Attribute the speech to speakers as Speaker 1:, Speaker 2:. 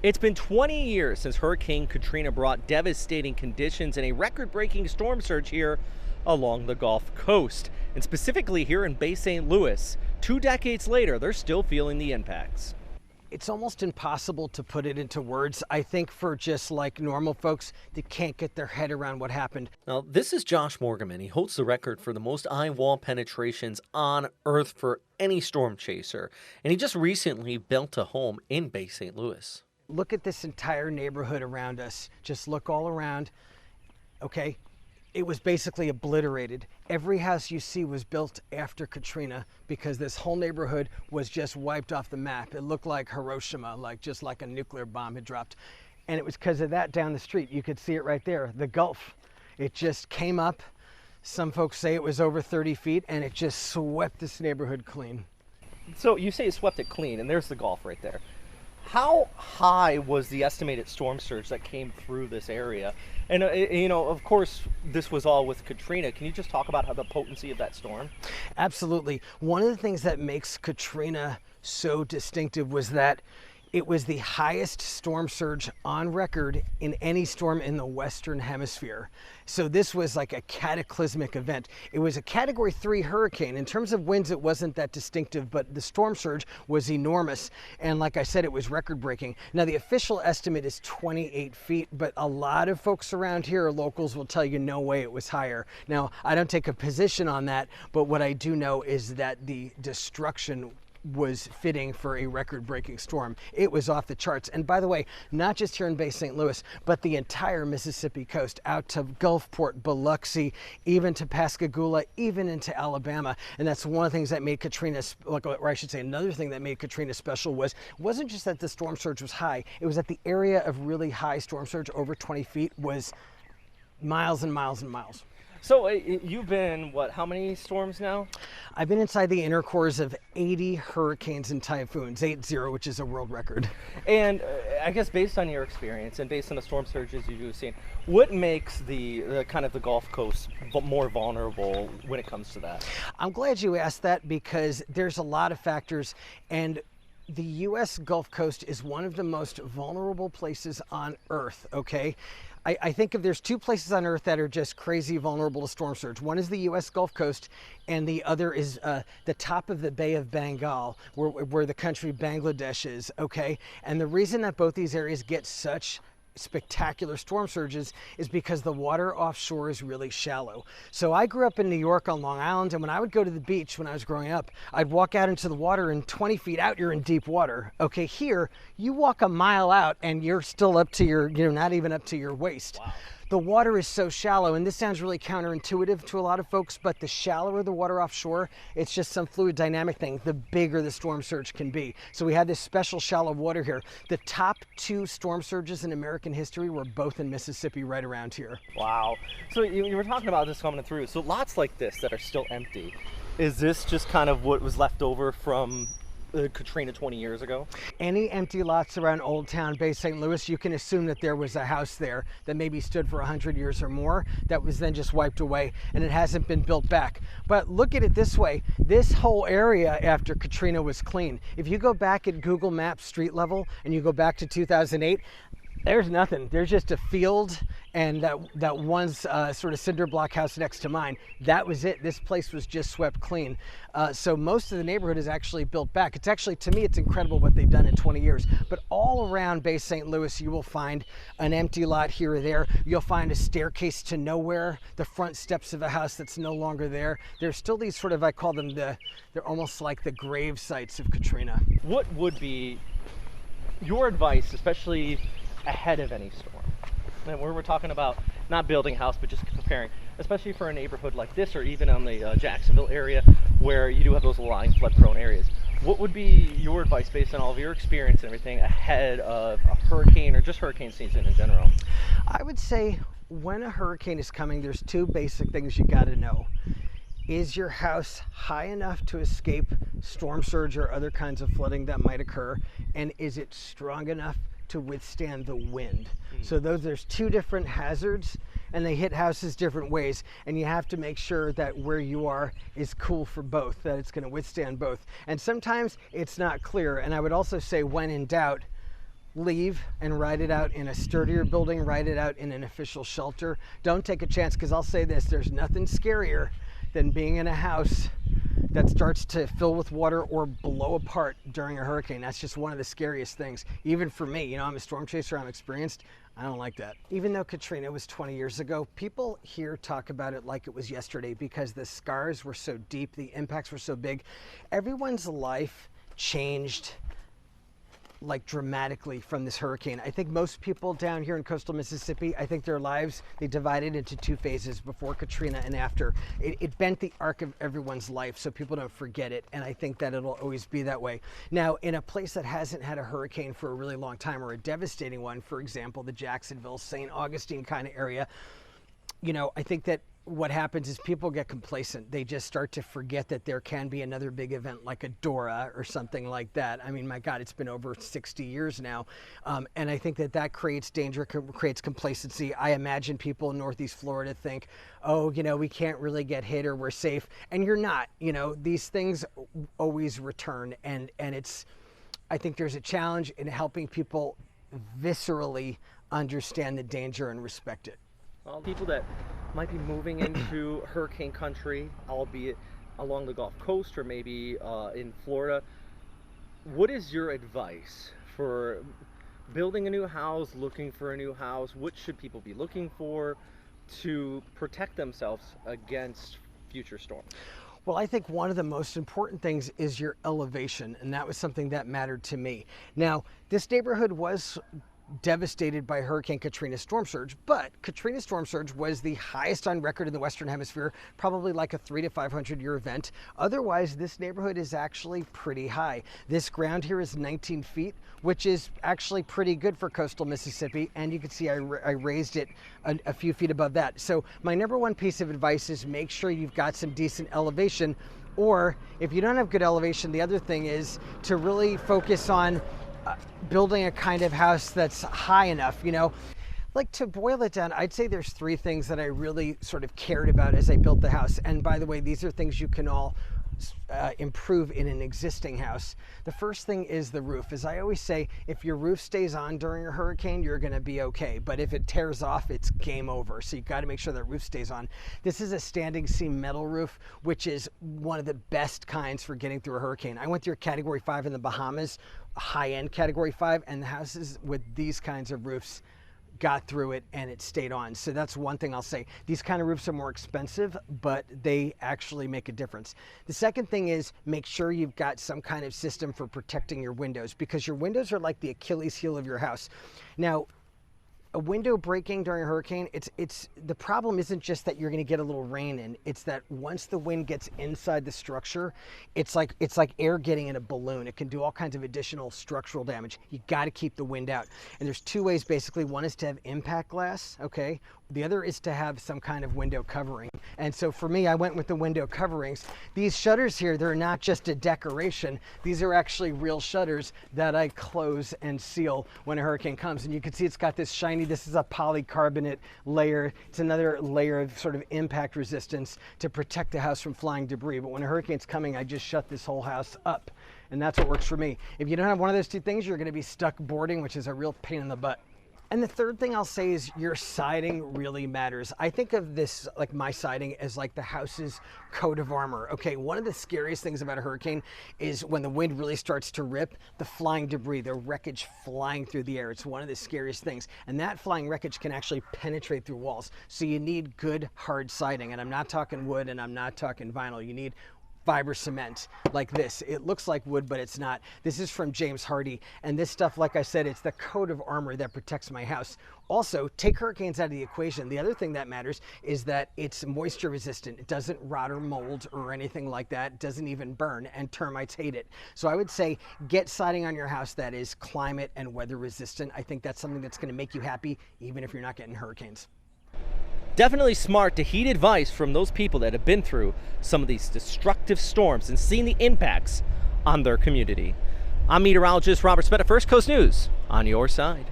Speaker 1: It's been 20 years since Hurricane Katrina brought devastating conditions and a record-breaking storm surge here along the Gulf Coast. And specifically here in Bay St. Louis, 2 decades later, they're still feeling the impacts.
Speaker 2: It's almost impossible to put it into words, I think, for just like normal folks that can't get their head around what happened.
Speaker 1: Now, this is Josh Morgerman. He holds the record for the most eye wall penetrations on Earth for any storm chaser. And he just recently built a home in Bay St. Louis.
Speaker 2: Look at this entire neighborhood around us. Just look all around. Okay, it was basically obliterated. Every house you see was built after Katrina because this whole neighborhood was just wiped off the map. It looked like Hiroshima, just like a nuclear bomb had dropped. And it was because of that down the street. You could see it right there, the Gulf. It just came up. Some folks say it was over 30 feet and it just swept this neighborhood clean.
Speaker 1: So you say it swept it clean, and there's the Gulf right there. How high was the estimated storm surge that came through this area? And, of course, this was all with Katrina. Can you just talk about how the potency of that storm?
Speaker 2: Absolutely. One of the things that makes Katrina so distinctive was that it was the highest storm surge on record in any storm in the Western Hemisphere. So this was like a cataclysmic event. It was a Category 3 hurricane. In terms of winds, it wasn't that distinctive, but the storm surge was enormous. And like I said, it was record-breaking. Now, the official estimate is 28 feet, but a lot of folks around here, locals, will tell you no way it was higher. Now, I don't take a position on that, but what I do know is that the destruction was fitting for a record-breaking storm. It was off the charts. And by the way, not just here in Bay St. Louis, but the entire Mississippi coast, out to Gulfport, Biloxi, even to Pascagoula, even into Alabama. And that's one of the things that made Katrina, or I should say another thing that made Katrina special wasn't just that the storm surge was high, it was that the area of really high storm surge, over 20 feet, was miles and miles and miles.
Speaker 1: So you've been, how many storms now?
Speaker 2: I've been inside the inner cores of 80 hurricanes and typhoons, 80, which is a world record.
Speaker 1: And I guess based on your experience and based on the storm surges you've seen, what makes the kind of the Gulf Coast more vulnerable when it comes to that?
Speaker 2: I'm glad you asked that because there's a lot of factors, and the U.S. Gulf Coast is one of the most vulnerable places on Earth, okay? I think if there's 2 places on Earth that are just crazy vulnerable to storm surge. One is the U.S. Gulf Coast, and the other is the top of the Bay of Bengal, where the country Bangladesh is, okay? And the reason that both these areas get such spectacular storm surges is because the water offshore is really shallow. So I grew up in New York on Long Island, and when I would go to the beach when I was growing up, I'd walk out into the water, and 20 feet out you're in deep water. Okay, here you walk a mile out and you're still up to your, not even up to your waist.
Speaker 1: Wow.
Speaker 2: The water is so shallow, and this sounds really counterintuitive to a lot of folks, but the shallower the water offshore, it's just some fluid dynamic thing, the bigger the storm surge can be. So we had this special shallow water here. The top 2 storm surges in American history were both in Mississippi, right around here.
Speaker 1: Wow. So you were talking about this coming through. So lots like this that are still empty. Is this just kind of what was left over from Katrina 20 years ago?
Speaker 2: Any empty lots around Old Town, Bay St. Louis, you can assume that there was a house there that maybe stood for 100 years or more that was then just wiped away, and it hasn't been built back. But look at it this way, this whole area after Katrina was clean. If you go back at Google Maps street level and you go back to 2008, there's nothing. There's just a field and that one sort of cinder block house next to mine. That was it. This place was just swept clean. So most of the neighborhood is actually built back. It's actually, to me, it's incredible what they've done in 20 years. But all around Bay St. Louis, you will find an empty lot here or there. You'll find a staircase to nowhere, the front steps of a house that's no longer there. There's still these sort of, I call them they're almost like the grave sites of Katrina.
Speaker 1: What would be your advice, especially ahead of any storm? And we're talking about not building a house, but just preparing, especially for a neighborhood like this, or even on the Jacksonville area where you do have those lying flood-prone areas. What would be your advice based on all of your experience and everything ahead of a hurricane or just hurricane season in general?
Speaker 2: I would say when a hurricane is coming, there's 2 basic things you got to know. Is your house high enough to escape storm surge or other kinds of flooding that might occur? And is it strong enough to withstand the wind? So there's 2 different hazards, and they hit houses different ways, and you have to make sure that where you are is cool for both, that it's going to withstand both. And sometimes it's not clear, and I would also say, when in doubt, leave and ride it out in a sturdier building, ride it out in an official shelter. Don't take a chance, because I'll say this, there's nothing scarier than being in a house that starts to fill with water or blow apart during a hurricane. That's just one of the scariest things. Even for me, you know, I'm a storm chaser, I'm experienced. I don't like that. Even though Katrina was 20 years ago, people here talk about it like it was yesterday because the scars were so deep, the impacts were so big. Everyone's life changed like dramatically from this hurricane. I think most people down here in coastal Mississippi, I think their lives, they divided into two phases, before Katrina and after. It bent the arc of everyone's life so people don't forget it, and I think that it'll always be that way. Now, in a place that hasn't had a hurricane for a really long time, or a devastating one, for example, the Jacksonville, St. Augustine kind of area, you know, I think that what happens is people get complacent. They just start to forget that there can be another big event like a Dora or something like that. I mean, my God, it's been over 60 years now. And I think that that creates danger, creates complacency. I imagine people in Northeast Florida think, oh, you know, we can't really get hit or we're safe. And you're not. You know, these things always return. And I think there's a challenge in helping people viscerally understand the danger and respect it.
Speaker 1: Well, people that might be moving into hurricane country, albeit along the Gulf Coast or maybe in Florida, what is your advice for building a new house, looking for a new house? What should people be looking for to protect themselves against future storms?
Speaker 2: Well, I think one of the most important things is your elevation, and that was something that mattered to me. Now, this neighborhood was devastated by Hurricane Katrina storm surge, but Katrina storm surge was the highest on record in the Western Hemisphere, probably like a 300 to 500 year event. Otherwise, this neighborhood is actually pretty high. This ground here is 19 feet, which is actually pretty good for coastal Mississippi, and you can see I raised it a few feet above that. So my number one piece of advice is make sure you've got some decent elevation, or if you don't have good elevation, the other thing is to really focus on building a kind of house that's high enough, you know. Like, to boil it down, I'd say there's three things that I really sort of cared about as I built the house. And by the way, these are things you can all improve in an existing house. The first thing is the roof. As I always say, if your roof stays on during a hurricane, you're going to be okay. But if it tears off, it's game over. So you've got to make sure that roof stays on. This is a standing seam metal roof, which is one of the best kinds for getting through a hurricane. I went through a Category 5 in the Bahamas, a high-end Category 5, and the houses with these kinds of roofs got through it and it stayed on. So that's one thing I'll say. These kind of roofs are more expensive, but they actually make a difference. The second thing is make sure you've got some kind of system for protecting your windows, because your windows are like the Achilles heel of your house. Now, a window breaking during a hurricane, the problem isn't just that you're going to get a little rain in. It's that once the wind gets inside the structure, it's like air getting in a balloon. It can do all kinds of additional structural damage. You got to keep the wind out. And there's two ways basically. One is to have impact glass, okay? The other is to have some kind of window covering. And so for me, I went with the window coverings. These shutters here, they're not just a decoration. These are actually real shutters that I close and seal when a hurricane comes. And you can see it's got this shiny, this is a polycarbonate layer. It's another layer of sort of impact resistance to protect the house from flying debris. But when a hurricane's coming, I just shut this whole house up. And that's what works for me. If you don't have one of those two things, you're going to be stuck boarding, which is a real pain in the butt. And the third thing I'll say is your siding really matters. I think of this, like my siding, as like the house's coat of armor. Okay, one of the scariest things about a hurricane is when the wind really starts to rip, the flying debris, the wreckage flying through the air. It's one of the scariest things. And that flying wreckage can actually penetrate through walls. So you need good hard siding. And I'm not talking wood and I'm not talking vinyl. You need fiber cement like this. It looks like wood, but it's not. This is from James Hardie, and this stuff, like I said, it's the coat of armor that protects my house. Also, take hurricanes out of the equation. The other thing that matters is that it's moisture resistant. It doesn't rot or mold or anything like that. It doesn't even burn, and termites hate it. So I would say get siding on your house that is climate and weather resistant. I think that's something that's going to make you happy even if you're not getting hurricanes.
Speaker 1: Definitely smart to heed advice from those people that have been through some of these destructive storms and seen the impacts on their community. I'm meteorologist Robert Smith at First Coast News, on your side.